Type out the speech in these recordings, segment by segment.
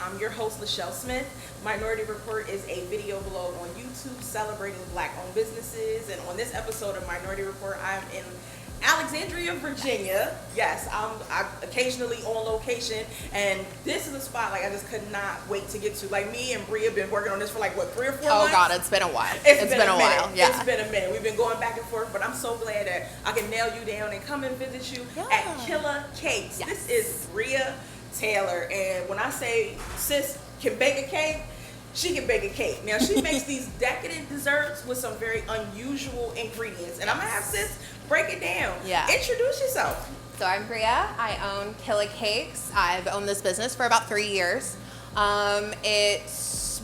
I'm your host, Lachelle Smith. Minority Report is a video blog on YouTube celebrating Black-owned businesses. And on this episode of Minority Report, I'm in Alexandria, Virginia. Yes, I'm occasionally on location, and this is a spot like I just could not wait to get to. Like, me and Bria have been working on this for like what, 3 or 4 months? Oh God, it's been a while. It's been a while. Yeah, it's been a minute. We've been going back and forth, but I'm so glad that I can nail you down and come and visit you at Killa Cakes. Yes. This is Bria Taylor, and when I say sis can bake a cake, she can bake a cake. Now, she makes these decadent desserts with some very unusual ingredients, and I'm gonna have sis break it down. Yeah. Introduce yourself. So I'm Bria. I own Killa Cakes. I've owned this business for about 3 years. It's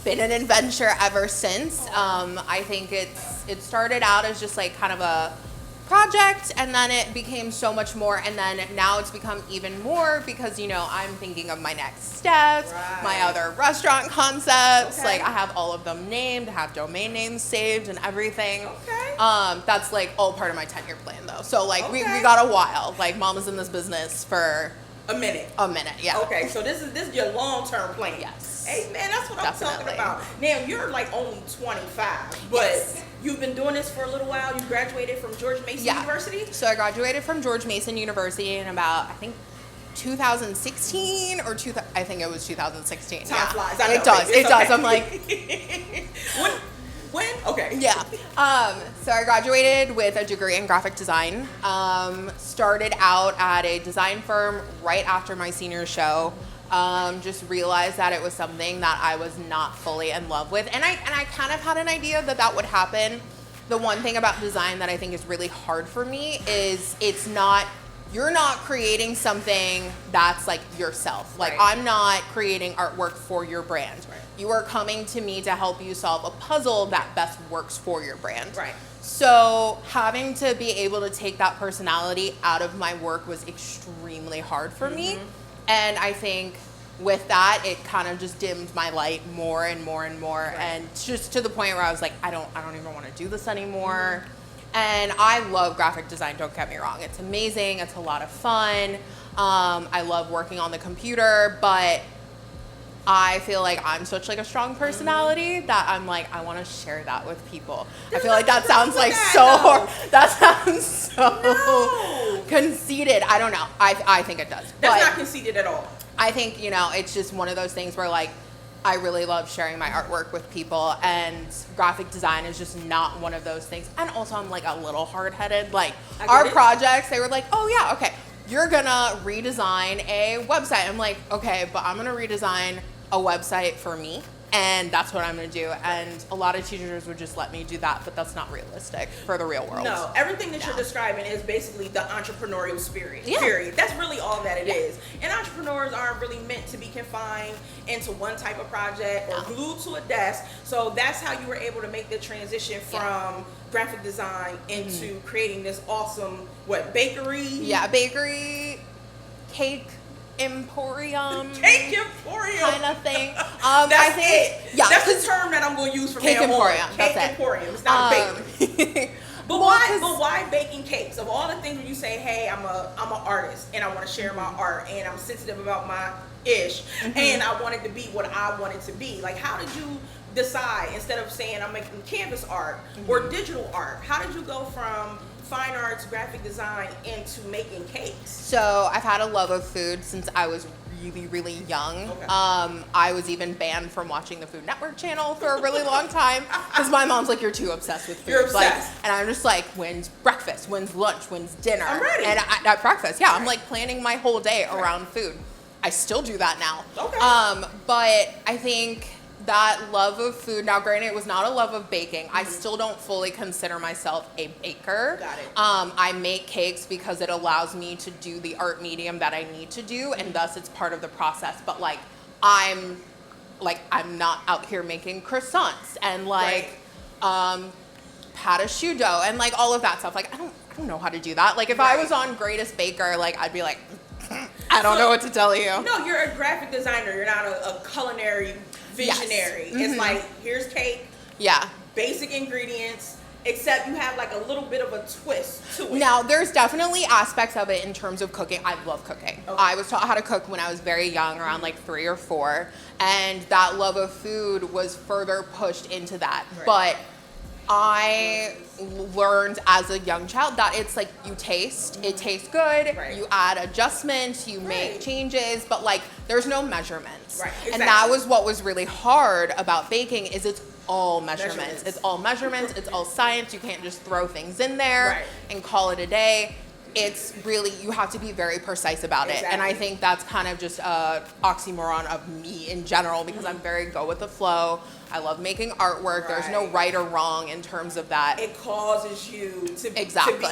been an adventure ever since. I think it started out as just like kind of a project, and then it became so much more, and then now it's become even more because, you know, I'm thinking of my next steps, my other restaurant concepts. Like, I have all of them named, have domain names saved and everything. That's like all part of my 10-year plan though. So like we got a while. Like, Mama's in this business for a minute, yeah. Okay, so this is your long-term plan. Yes. Hey man, that's what Definitely. I'm talking about. Now, you're like only 25, but you've been doing this for a little while. You graduated from George Mason University? So I graduated from George Mason University in about, I think, 2016 or I think it was 2016. Time flies. It does. I'm like, when? Okay. Yeah. So I graduated with a degree in graphic design. Started out at a design firm right after my senior show. Just realized that it was something that I was not fully in love with. And I kind of had an idea that would happen. The one thing about design that I think is really hard for me is you're not creating something that's like yourself. Like, I'm not creating artwork for your brand. You are coming to me to help you solve a puzzle that best works for your brand. So having to be able to take that personality out of my work was extremely hard for me. And I think with that, it kind of just dimmed my light more and more and more. And just to the point where I was like, I don't even want to do this anymore. And I love graphic design, don't get me wrong. It's amazing. It's a lot of fun. I love working on the computer, but I feel like I'm such like a strong personality that I'm like, I want to share that with people. I feel like that sounds like so conceited. I don't know. I think it does. That's not conceited at all. I think, you know, it's just one of those things where like, I really love sharing my artwork with people, and graphic design is just not one of those things. And also I'm like a little hard-headed. Like, our projects, they were like, oh yeah, okay, you're gonna redesign a website. I'm like, okay, but I'm gonna redesign a website for me, and that's what I'm gonna do. And a lot of teachers would just let me do that, but that's not realistic for the real world. No, everything that you're describing is basically the entrepreneurial spirit, period. That's really all that it is. And entrepreneurs aren't really meant to be confined into one type of project or glued to a desk. So that's how you were able to make the transition from graphic design into creating this awesome, bakery? Yeah, bakery, cake emporium kind of thing. I think that's the term that I'm going to use from now on. Cake emporium. It's not a bakery. But why baking cakes? Of all the things where you say, hey, I'm an artist and I want to share my art and I'm sensitive about my ish and I want it to be what I want it to be. Like, how did you decide, instead of saying I'm making canvas art or digital art, how did you go from fine arts, graphic design into making cakes? So I've had a love of food since I was really young. I was even banned from watching the Food Network channel for a really long time because my mom's like, you're too obsessed with food. You're obsessed. Like, and I'm just like, when's breakfast? When's lunch? When's dinner? I'm ready. And at breakfast, I'm like planning my whole day around food. I still do that now. But I think that love of food, now granted it was not a love of baking, I still don't fully consider myself a baker. Got it. I make cakes because it allows me to do the art medium that I need to do, and thus it's part of the process. But like, I'm not out here making croissants and pat a shoe dough and like all of that stuff. Like, I don't know how to do that. Like, if I was on Greatest Baker, like, I'd be like, I don't know what to tell you. No, you're a graphic designer. You're not a culinary visionary. It's like, here's cake. Yeah. Basic ingredients. except you have like a little bit of a twist to it. Now, there's definitely aspects of it in terms of cooking. I love cooking. Okay. I was taught how to cook when I was very young, around like 3 or 4, and that love of food was further pushed into that. Right. But I learned as a young child that it's like you taste, it tastes good, right. You add adjustments, you make changes, but like there's no measurements. Right. Exactly. And that was what was really hard about baking, is it's all measurements. It's all measurements, it's all science. You can't just throw things in there and call it a day. It's really, you have to be very precise about it. And I think that's kind of just a oxymoron of me in general, because I'm very go with the flow. I love making artwork. There's no right or wrong in terms of that. It causes you to be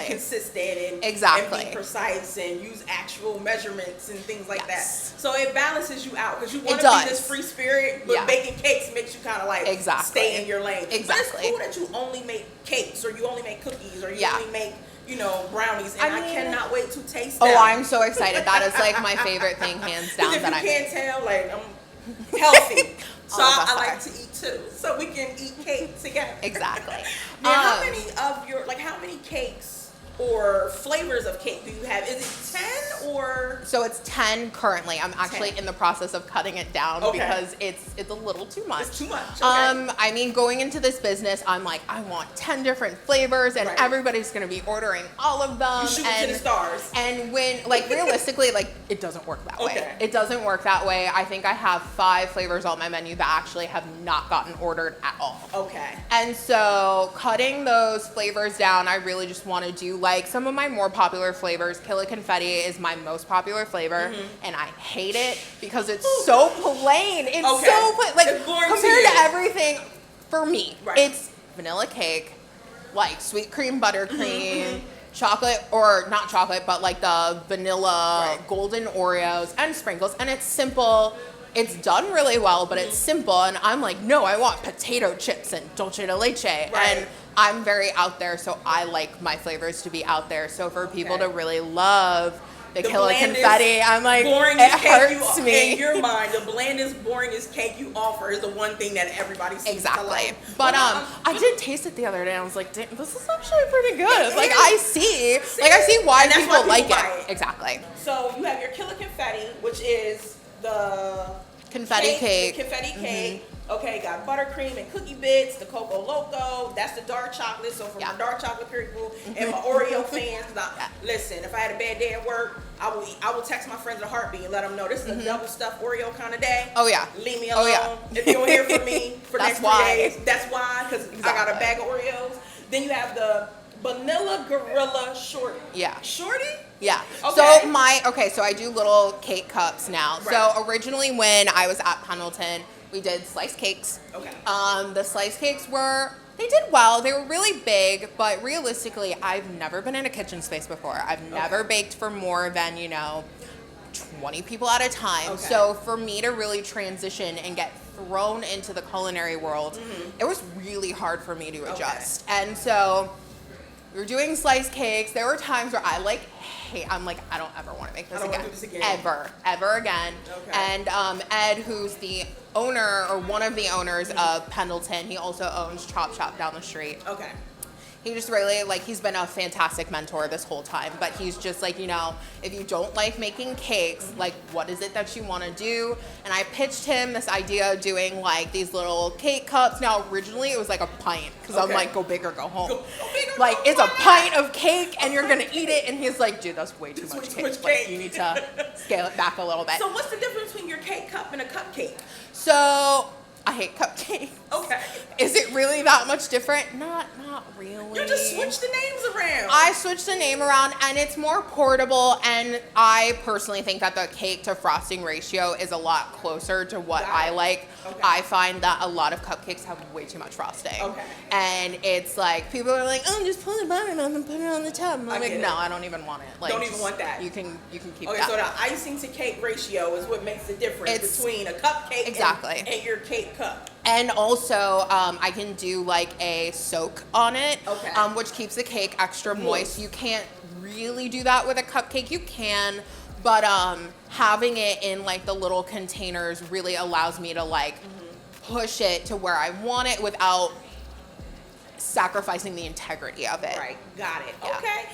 consistent and be precise and use actual measurements and things like that. So it balances you out, because you want to be this free spirit, but baking cakes makes you kind of like stay in your lane. But it's cool that you only make cakes, or you only make cookies, or you only make brownies, and I cannot wait to taste them. Oh, I'm so excited. That is like my favorite thing, hands down, that I make. If you can't tell, like, I'm healthy. So I like to eat too. So we can eat cake together. Exactly. Now, how many cakes or flavors of cake do you have? Is it 10 or? So it's 10 currently. I'm actually in the process of cutting it down because it's a little too much. It's too much. Okay. I mean, going into this business, I'm like, I want 10 different flavors, and everybody's going to be ordering all of them. You shoot to the stars. And when, like, realistically, like, it doesn't work that way. It doesn't work that way. I think I have 5 flavors on my menu that actually have not gotten ordered at all. Okay. And so cutting those flavors down, I really just want to do like some of my more popular flavors. Killa Confetti is my most popular flavor, and I hate it because it's so plain. It's so plain. Like, compared to everything, for me, it's vanilla cake, like sweet cream, buttercream, chocolate, or not chocolate, but like the vanilla golden Oreos and sprinkles, and it's simple. It's done really well, but it's simple, and I'm like, no, I want potato chips and dulce de leche, and I'm very out there, so I like my flavors to be out there. So for people to really love the Killa Confetti, I'm like, it hurts me. In your mind, the blandest, boringest cake you offer is the one thing that everybody seems to like. But I did taste it the other day, and I was like, damn, this is actually pretty good. Like, I see why people like it. Exactly. So you have your Killa Confetti, which is the confetti cake. Okay, got buttercream and cookie bits, the Coco Loco, that's the dark chocolate. So for my dark chocolate people and my Oreo fans, listen, if I had a bad day at work, I will text my friends in a heartbeat and let them know this is a double stuffed Oreo kind of day. Oh yeah. Leave me alone. If you don't hear from me for the next 3 days, that's why, because I got a bag of Oreos. Then you have the Vanilla Gorilla Shorty. Yeah. Shorty? Yeah. Okay. So I do little cake cups now. Right. So originally when I was at Pendleton, we did sliced cakes. Okay. The sliced cakes they did well. They were really big, but realistically, I've never been in a kitchen space before. I've never baked for more than, 20 people at a time. Okay. So for me to really transition and get thrown into the culinary world, it was really hard for me to adjust. And so we were doing sliced cakes. There were times where I'm like, I don't ever want to make this again. Ever again. Okay. And Ed, who's the owner, or one of the owners of Pendleton, he also owns Chop Shop down the street. Okay. He just really, he's been a fantastic mentor this whole time, but he's just like, if you don't like making cakes, what is it that you want to do? And I pitched him this idea of doing, these little cake cups. Now, originally, it was like a pint, because I'm like, go big or go home. It's a pint of cake, and you're going to eat it, and he's like, dude, that's way too much cake. You need to scale it back a little bit. So what's the difference between your cake cup and a cupcake? So I hate cupcakes. Okay. Is it really that much different? Not really. You just switch the names around. I switched the name around, and it's more portable, and I personally think that the cake to frosting ratio is a lot closer to what I like. Okay. I find that a lot of cupcakes have way too much frosting. Okay. And it's like, people are like, oh, just put the butter on and put it on the top. And I'm like, no, I don't even want it. Don't even want that. You can keep that. Okay, so the icing to cake ratio is what makes the difference between a cupcake and your cake cup. And also, I can do a soak on it, which keeps the cake extra moist. You can't really do that with a cupcake. You can, but having it in the little containers really allows me to push it to where I want it without sacrificing the integrity of it. Right, got it. Yeah. Okay.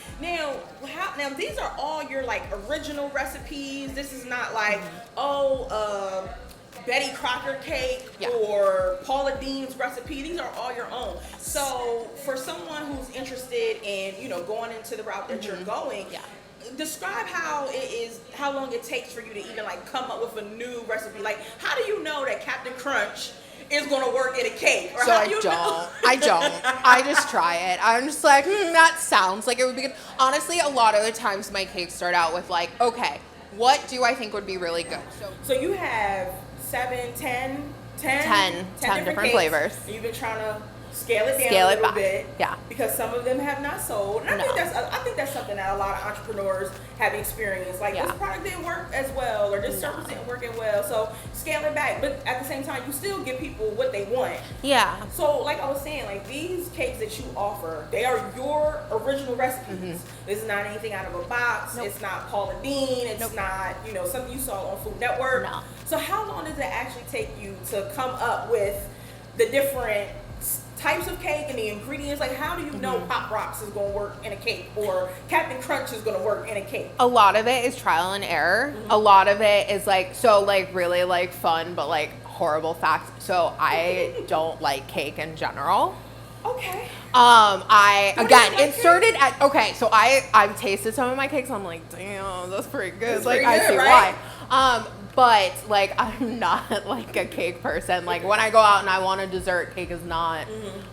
Now these are all your like original recipes. This is not like Betty Crocker cake or Paula Dean's recipe. These are all your own. So for someone who's interested in, going into the route that you're going, describe how long it takes for you to even like come up with a new recipe. Like, how do you know that Captain Crunch is going to work in a cake? Or so I don't. I just try it. I'm just like, that sounds like it would be good. Honestly, a lot of the times my cakes start out with like, okay, what do I think would be really good? So you have 10 different flavors. And you've been trying to scale it down a little bit. Yeah. Because some of them have not sold. And I think that's something that a lot of entrepreneurs have experienced. Like, this product didn't work as well, or this service didn't work as well. So scale it back. But at the same time, you still give people what they want. Yeah. So like I was saying, like these cakes that you offer, they are your original recipes. This is not anything out of a box. It's not Paula Dean. It's not, something you saw on Food Network. No. So how long does it actually take you to come up with the different types of cake and the ingredients? Like, how do you know Pop Rocks is going to work in a cake, or Captain Crunch is going to work in a cake? A lot of it is trial and error. A lot of it is really like fun, but like horrible facts. So I don't like cake in general. Okay. Started at, so I've tasted some of my cakes. I'm like, damn, that's pretty good. That's like, pretty good, I see right? why. But like, I'm not like a cake person. Like, when I go out and I want a dessert, cake is not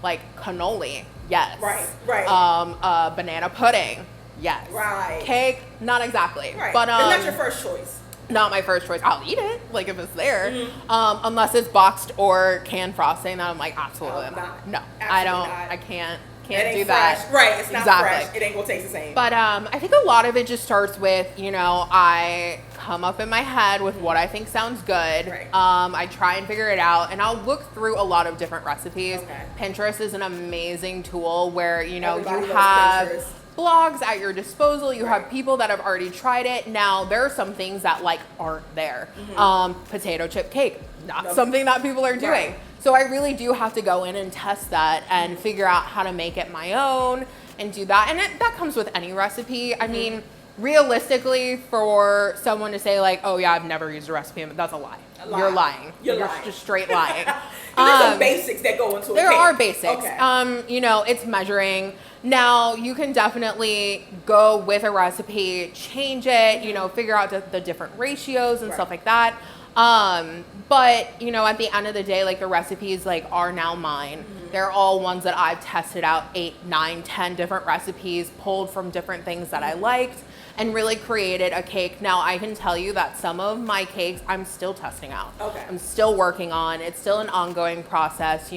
like cannoli. Yes. Right. Banana pudding. Yes. Right. Cake, not exactly. Right. But and that's your first choice. Not my first choice. I'll eat it, like if it's there. Unless it's boxed or canned frosting, then I'm like, absolutely not. No, I don't. Not. I can't do that. Right, it's not fresh. It ain't gonna taste the same. But I think a lot of it just starts with, I come up in my head with what I think sounds good. Right. I try and figure it out, and I'll look through a lot of different recipes. Okay. Pinterest is an amazing tool where, Everybody you have Pinterest. blogs at your disposal. You have people that have already tried it. Now, there are some things that like aren't there. Potato chip cake, not something that people are doing. Right. So I really do have to go in and test that and figure out how to make it my own and do that. And that comes with any recipe. I mean, realistically, for someone to say like, oh yeah, I've never used a recipe, that's a lie. You're lying. You're lying. Just straight lying. There's some basics that go into it. There are basics. Okay. It's measuring. Now, you can definitely go with a recipe, change it, figure out the different ratios and stuff like that. But, at the end of the day, like, the recipes, like, are now mine. They're all ones that I've tested out 8, 9, 10 different recipes, pulled from different things that I liked, and really created a cake. Now, I can tell you that some of my cakes I'm still testing out. Okay. I'm still working on. It's still an ongoing process,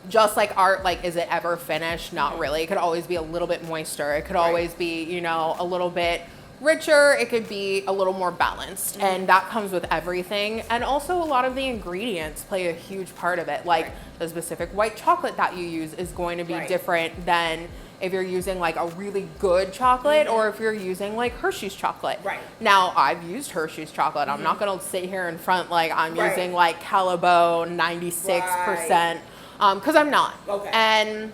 Just like art, like, is it ever finished? Not really. It could always be a little bit moister. It could always be, a little bit richer. It could be a little more balanced. And that comes with everything. And also a lot of the ingredients play a huge part of it. Like the specific white chocolate that you use is going to be different than if you're using like a really good chocolate or if you're using like Hershey's chocolate. Right. Now, I've used Hershey's chocolate. I'm not going to sit here in front like I'm using like Callebaut 96%. Because I'm not. Okay.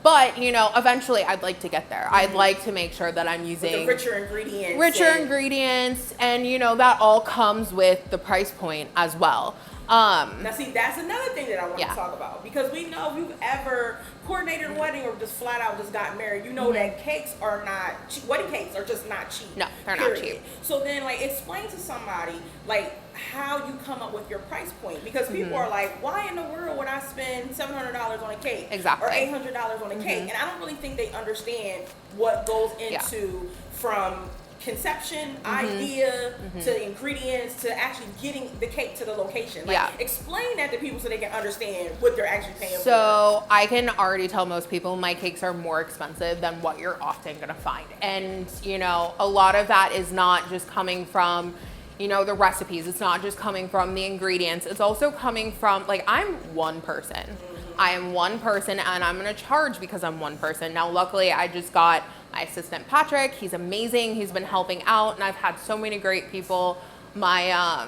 But, eventually I'd like to get there. I'd like to make sure that I'm using with the richer ingredients. Ingredients, and, that all comes with the price point as well. Now, see, that's another thing that I want to talk about, because we know if you've ever coordinated a wedding or just flat out just got married, you know that cakes are not cheap. Wedding cakes are just not cheap. No, they're not cheap. So then, like, explain to somebody, like, how you come up with your price point, because people are like, why in the world would I spend $700 on a cake? Exactly. Or $800 on a cake? And I don't really think they understand what goes into from conception, idea, to ingredients, to actually getting the cake to the location. Like, explain that to people so they can understand what they're actually paying for. So I can already tell most people my cakes are more expensive than what you're often going to find. And, a lot of that is not just coming from, the recipes. It's not just coming from the ingredients. It's also coming from, like, I'm one person. I am one person, and I'm going to charge because I'm one person. Now, luckily, I just got my assistant Patrick. He's amazing. He's been helping out, and I've had so many great people. I've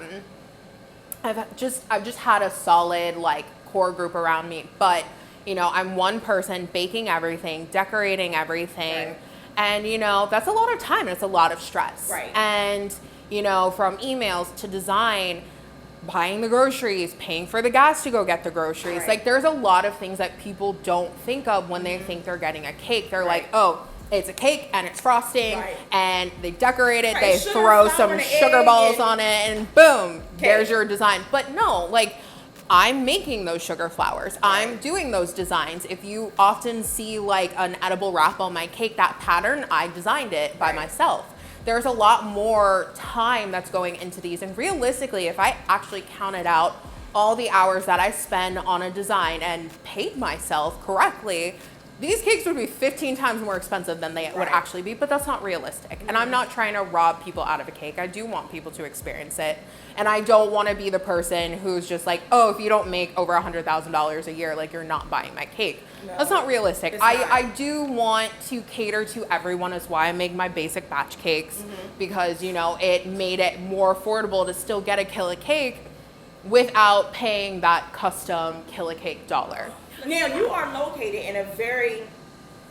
just had a solid like core group around me. But I'm one person baking everything, decorating everything. Right. And, that's a lot of time and it's a lot of stress. Right. And, from emails to design, buying the groceries, paying for the gas to go get the groceries. Right. Like, there's a lot of things that people don't think of when they think they're getting a cake. They're like, oh, it's a cake and it's frosting and they decorate it, they throw some sugar balls on it and boom, there's your design. But no, like, I'm making those sugar flowers. I'm doing those designs. If you often see like an edible wrap on my cake, that pattern, I designed it by myself. There's a lot more time that's going into these. And realistically, if I actually counted out all the hours that I spend on a design and paid myself correctly, these cakes would be 15 times more expensive than they would actually be, but that's not realistic. And I'm not trying to rob people out of a cake. I do want people to experience it. And I don't want to be the person who's just like, oh, if you don't make over $100,000 a year, like, you're not buying my cake. No, that's not realistic. I do want to cater to everyone. Is why I make my basic batch cakes, because, it made it more affordable to still get a Killa cake without paying that custom Killa cake dollar. Now, you are located in a very,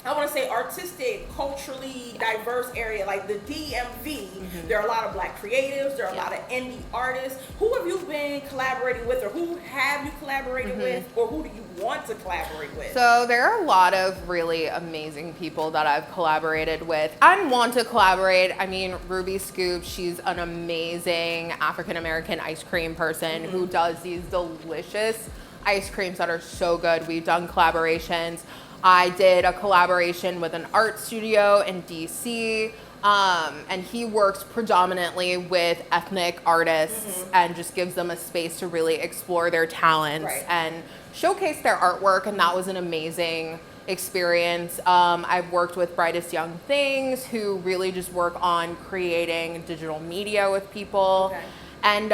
I want to say, artistic, culturally diverse area, like the DMV. There are a lot of Black creatives. There are a lot of indie artists. Who have you been collaborating with, or who have you collaborated with, or who do you want to collaborate with? So there are a lot of really amazing people that I've collaborated with and want to collaborate. I mean, Ruby Scoop, she's an amazing African-American ice cream person who does these delicious ice creams that are so good. We've done collaborations. I did a collaboration with an art studio in DC, and he works predominantly with ethnic artists and just gives them a space to really explore their talents and showcase their artwork, and that was an amazing experience. I've worked with Brightest Young Things, who really just work on creating digital media with people. And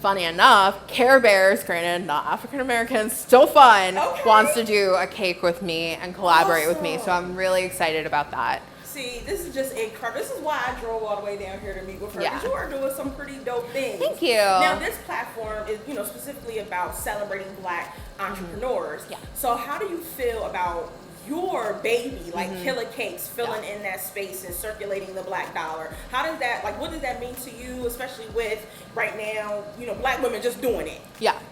funny enough, Care Bears, granted not African Americans, still fun, wants to do a cake with me and collaborate with me. So I'm really excited about that. See, this is just incredible. This is why I drove all the way down here to meet with her. Because you are doing some pretty dope things. Thank you. Now, this platform is, specifically about celebrating Black entrepreneurs. So how do you feel about your baby, like Killa Cakes, filling in that space and circulating the Black dollar? How does that, what does that mean to you, especially with right now, Black women just doing it?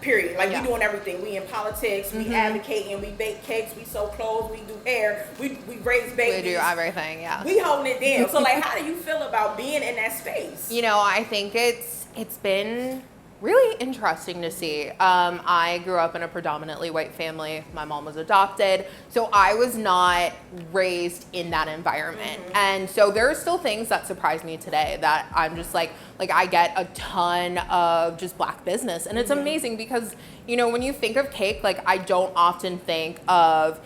Period. Like, we doing everything. We in politics, we advocating, we bake cakes, we sew clothes, we do hair, we raise babies. We do everything, We holding it down. So, how do you feel about being in that space? I think it's been really interesting to see. I grew up in a predominantly white family. My mom was adopted, so I was not raised in that environment. And so there are still things that surprise me today that I'm just like I get a ton of just Black business, and it's amazing because, when you think of cake, I don't often think of,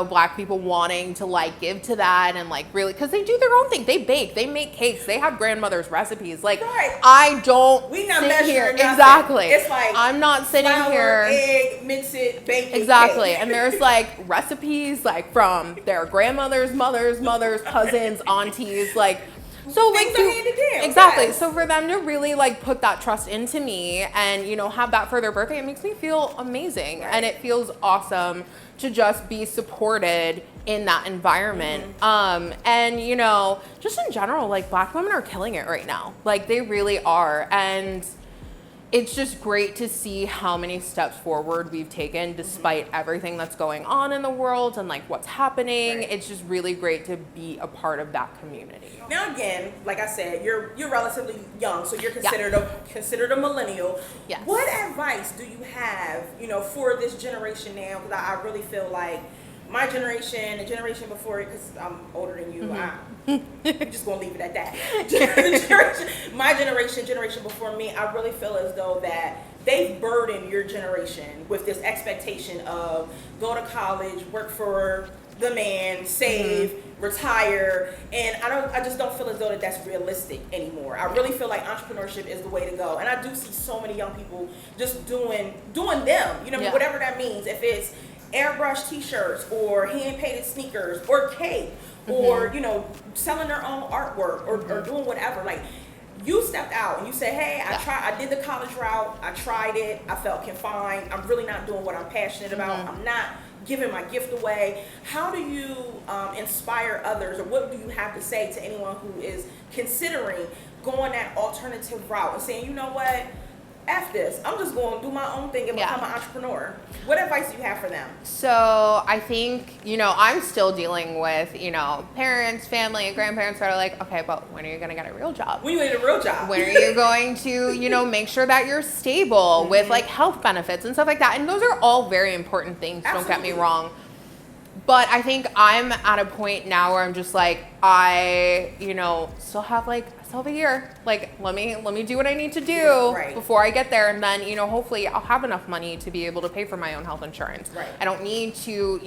Black people wanting to give to that and really, because they do their own thing. They bake, they make cakes, they have grandmother's recipes. I don't sit here. Exactly. It's I'm not sitting flour, egg, mix it, bake it. Exactly. Cake. And there's recipes from their grandmothers, mothers, cousins, aunties, so exactly. So for them to really put that trust into me and have that for their birthday, it makes me feel amazing, and it feels awesome to just be supported in that environment. And just in general, Black women are killing it right now. They really are, and it's just great to see how many steps forward we've taken despite everything that's going on in the world and what's happening. It's just really great to be a part of that community. Now again, like I said, you're relatively young, so you're considered a millennial. Yes. What advice do you have, for this generation now? Because I really feel like my generation, the generation before, because I'm older than you, I'm just gonna leave it at that. My generation before me, I really feel as though that they've burdened your generation with this expectation of go to college, work for the man, save, retire, and I just don't feel as though that's realistic anymore. I really feel like entrepreneurship is the way to go, and I do see so many young people just doing them. Whatever that means. If it's airbrush t-shirts or hand-painted sneakers or cake or selling their own artwork or doing whatever, you stepped out and you said, hey, I did the college route, I tried it, I felt confined, I'm really not doing what I'm passionate about, I'm not giving my gift away. How do you inspire others, or what do you have to say to anyone who is considering going that alternative route and saying, you know what, F this, I'm just going to do my own thing and become an entrepreneur? What advice do you have for them? So I think, I'm still dealing with, parents, family, and grandparents that are like, okay, but when are you going to get a real job? When you get a real job? When are you going to, make sure that you're stable with like health benefits and stuff like that? And those are all very important things. Absolutely. Don't get me wrong. But I think I'm at a point now where I'm just like, I, still have a year. Like, let me do what I need to do before I get there. And then, hopefully I'll have enough money to be able to pay for my own health insurance. Right. I don't need to,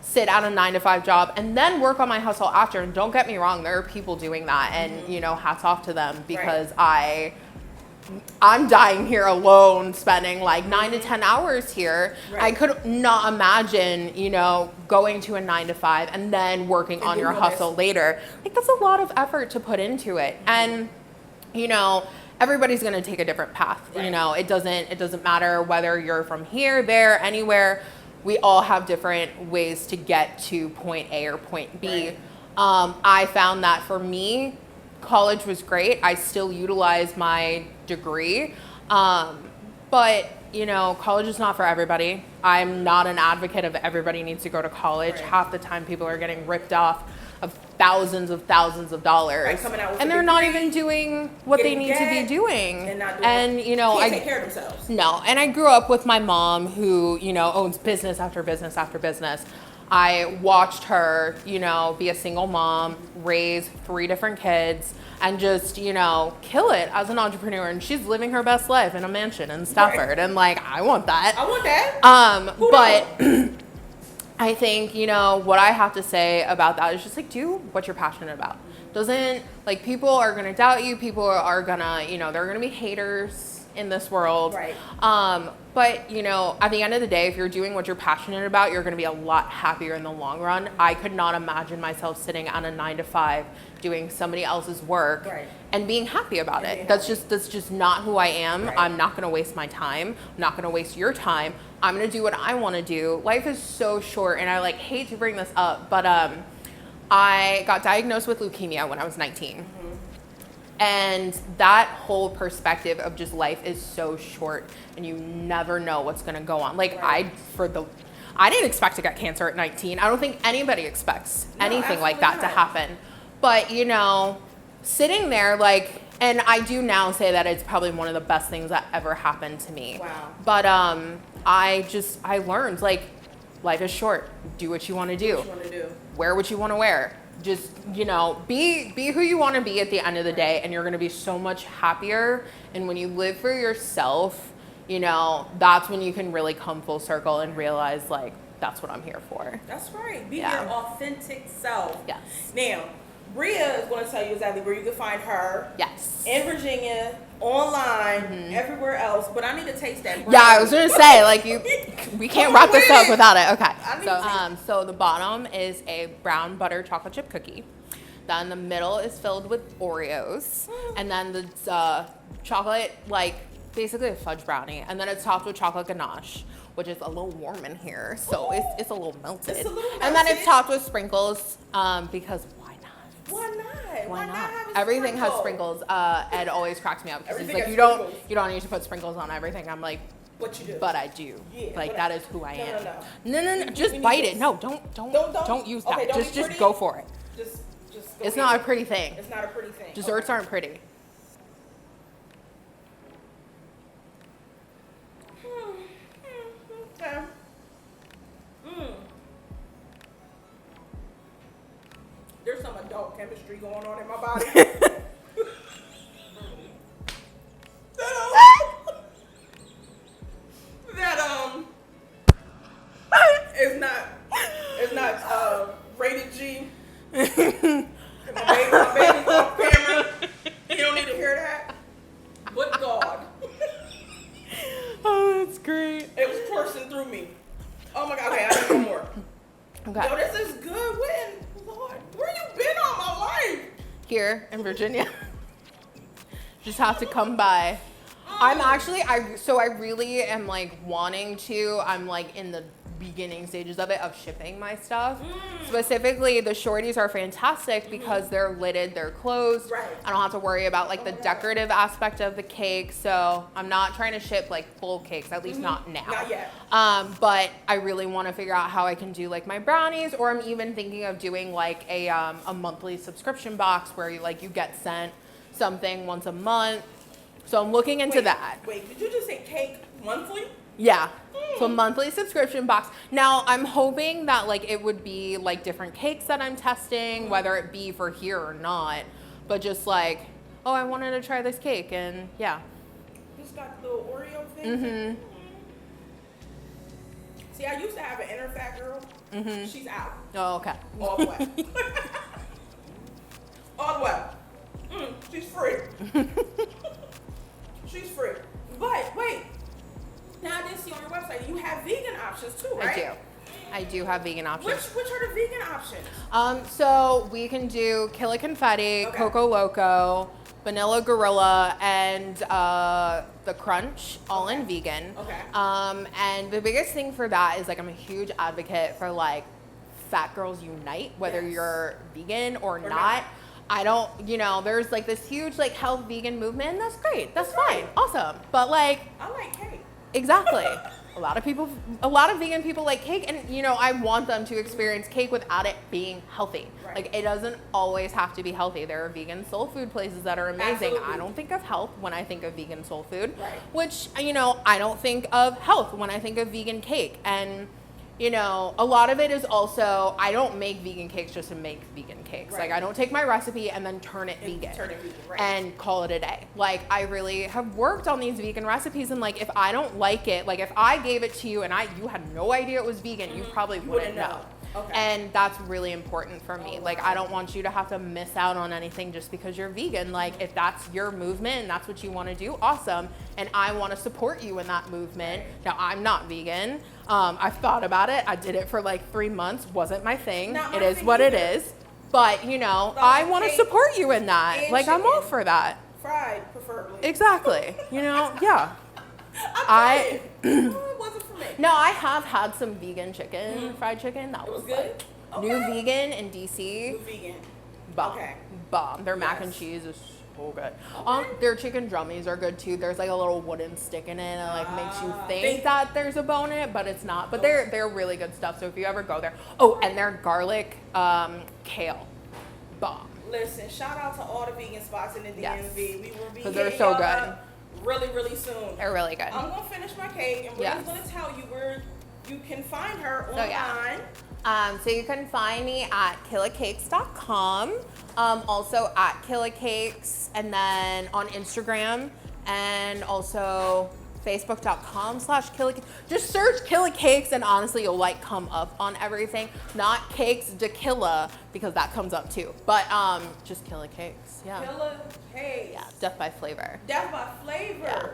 sit at a 9-to-5 job and then work on my hustle after. And don't get me wrong, there are people doing that. And, hats off to them, because I'm dying here alone, spending like 9 to 10 hours here. Right. I could not imagine, going to a 9-to-5 and then working on your hustle later. Like, that's a lot of effort to put into it. And, everybody's going to take a different path. Right. It doesn't matter whether you're from here, there, anywhere. We all have different ways to get to point A or point B. Right. I found that for me, college was great. I still utilize my degree. But, college is not for everybody. I'm not an advocate of everybody needs to go to college. Right. Half the time people are getting ripped off of thousands of dollars. Right, coming out with and they're not even doing what they need to be doing. And not doing I take care of themselves. No. And I grew up with my mom who, owns business after business after business. I watched her, be a single mom, raise 3 different kids, and just, kill it as an entrepreneur. And she's living her best life in a mansion in Stafford. Right. And I want that. I want that. But I think, what I have to say about that is just do what you're passionate about. People are going to doubt you. People are going to, there are going to be haters in this world. Right. But, at the end of the day, if you're doing what you're passionate about, you're going to be a lot happier in the long run. I could not imagine myself sitting on a 9-to-5 doing somebody else's work and being happy about it. That's just not who I am. Right. I'm not going to waste my time. I'm not going to waste your time. I'm going to do what I want to do. Life is so short, and I hate to bring this up, but I got diagnosed with leukemia when I was 19. Mm-hmm. And that whole perspective of just life is so short, and you never know what's going to go on. I didn't expect to get cancer at 19. I don't think anybody expects anything like that to happen. But, sitting there, and I do now say that it's probably one of the best things that ever happened to me. Wow. But I learned, life is short. Do what you want to do. Wear what you want to wear. Just, be who you want to be at the end of the day, and you're going to be so much happier. And when you live for yourself, that's when you can really come full circle and realize, that's what I'm here for. That's right. Be your authentic self. Yes. Now, Bria is going to tell you exactly where you can find her. Yes. In Virginia, online, everywhere else. But I need to taste that. Yeah, I was going to say, we can't wrap this up without it. Okay. So the bottom is a brown butter chocolate chip cookie. Then the middle is filled with Oreos. And then the chocolate, basically a fudge brownie. And then it's topped with chocolate ganache, which is a little warm in here. So it's a little melted. And then it's topped with sprinkles, because why not? Everything has sprinkles. Ed always cracks me up because he's like, you don't need to put sprinkles on everything. I'm like, what you do? But I do. Yeah, that is who I am. No. We Just bite it. No, don't use that. Okay, just go for it. Just it's not a pretty thing. It's not a pretty thing. Desserts aren't pretty. Okay. There's some adult chemistry going on in my body. It's not rated G. My baby's off camera. You don't need to hear that. But God. Oh, that's great. It was coursing through me. Oh my God. Okay, I need one more. Okay. Yo, this is good. Lord, where you been all my life? Here in Virginia. Just have to come by. I'm actually, I really am like wanting to, I'm like in the beginning stages of it, of shipping my stuff. Specifically, the shorties are fantastic because they're lidded, they're closed. Right. I don't have to worry about like the decorative aspect of the cake. So I'm not trying to ship like full cakes, at least not now. Not yet. But I really want to figure out how I can do like my brownies, or I'm even thinking of doing like a monthly subscription box where you get sent something once a month. So I'm looking into that. Wait, did you just say cake monthly? Yeah. So monthly subscription box. Now I'm hoping that like it would be like different cakes that I'm testing, whether it be for here or not. But just like, oh, I wanted to try this cake, and yeah. Just got the little Oreo thing. See, I used to have an inner fat girl. She's out. Oh, okay. All the way. All the way. She's free. She's free. But wait, now I did see on your website you have vegan options too, right? I do have vegan options. Which are the vegan options? So we can do Killa Confetti, Coco Loco, Vanilla Gorilla, and the Crunch, all in vegan. Okay. And the biggest thing for that is like I'm a huge advocate for like Fat Girls Unite, whether you're vegan or not. I don't, there's like this huge like health vegan movement, and that's great. That's fine. Awesome. But like, I like cake. Exactly. A lot of vegan people like cake, and I want them to experience cake without it being healthy. Right. Like it doesn't always have to be healthy. There are vegan soul food places that are amazing. Absolutely. I don't think of health when I think of vegan soul food, Right. which, I don't think of health when I think of vegan cake. And a lot of it is also, I don't make vegan cakes just to make vegan cakes. Right. Like I don't take my recipe and then turn it vegan right. and call it a day. Like I really have worked on these vegan recipes, and like if I don't like it, like if I gave it to you and you had no idea it was vegan, you probably wouldn't know. Okay. And that's really important for me. Like I don't want you to have to miss out on anything just because you're vegan. Like if that's your movement and that's what you want to do, awesome. And I want to support you in that movement. Now I'm not vegan. I've thought about it. I did it for like 3 months. Wasn't my thing. It is what it is. But I want to support you in that. Like I'm all for that. Fried, preferably. Exactly. Yeah. It wasn't for me. No, I have had some vegan chicken, fried chicken. That was good. Like, new vegan in DC. New vegan. Bomb. Okay. Bomb. Their mac and cheese is so good. Their chicken drummies are good too. There's like a little wooden stick in it, and it like makes you think that there's a bone in it, but it's not. But they're really good stuff. So if you ever go there, and their garlic kale, bomb. Listen, shout out to all the vegan spots in the DMV. We will be they're so good. Really, really soon. They're really good. I'm gonna finish my cake, and Bria's gonna tell you where you can find her online. So you can find me at killacakes.com, also at Killa Cakes, and then on Instagram, and also facebook.com/Killa. Just search Killa Cakes, and honestly, you'll like come up on everything. Not Cakes de Killa, because that comes up too. But just Killa Cakes. Yeah. Killa Cakes. Yeah. Death by flavor. Death by flavor. Yeah.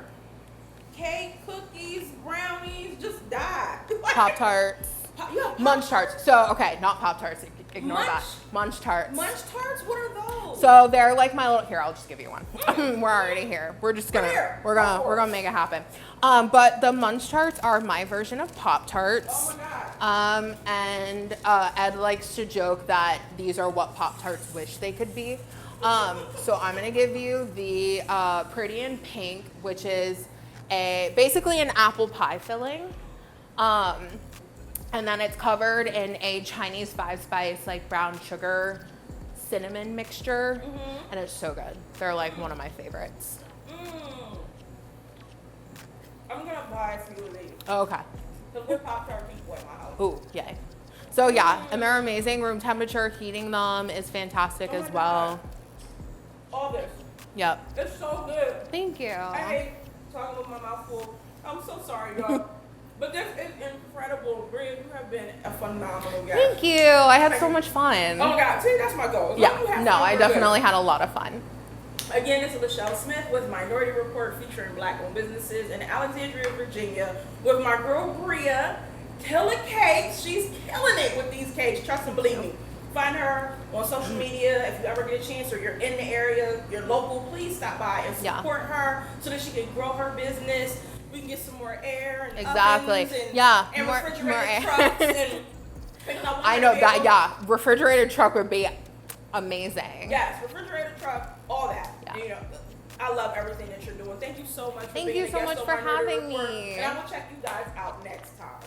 Cake, cookies, brownies, just die. Pop-Tarts. Munch Tarts. So, okay, not Pop-Tarts. Ignore that. Munch Tarts. Munch Tarts? What are those? So they're like my little. Here, I'll just give you one. We're already here. We're gonna make it happen. But the Munch Tarts are my version of Pop-Tarts. Oh my God. And Ed likes to joke that these are what Pop-Tarts wish they could be. So I'm gonna give you the Pretty in Pink, which is basically an apple pie filling. And then it's covered in a Chinese 5-spice like brown sugar cinnamon mixture, and it's so good. They're like one of my favorites. I'm gonna buy a few of these. Oh, okay. Because we're Pop-Tart people at my house. Ooh, yay. So yeah, and they're amazing. Room temperature, heating them is fantastic as well. All this. Yep. It's so good. Thank you. I hate talking with my mouth full. I'm so sorry, y'all. But this is incredible. Bria, you have been a phenomenal guest. Thank you. I had so much fun. Oh my God, see, that's my goal. Yeah, no, I definitely had a lot of fun. Again, this is Lachelle Smith with Minority Report featuring Black-owned businesses in Alexandria, Virginia, with my girl Bria, Killa Cakes. She's killing it with these cakes. Trust and believe me. find her on social media. If you ever get a chance or you're in the area, your local, please stop by and support her so that she can grow her business. We can get some more air and ovens and refrigerated trucks and I know that, refrigerated truck would be amazing. Yes, refrigerator truck, all that. Yeah. You know, I love everything that you're doing. Thank you so much for being a guest. Thank you so much for having me. And I'm going to check you guys out next time.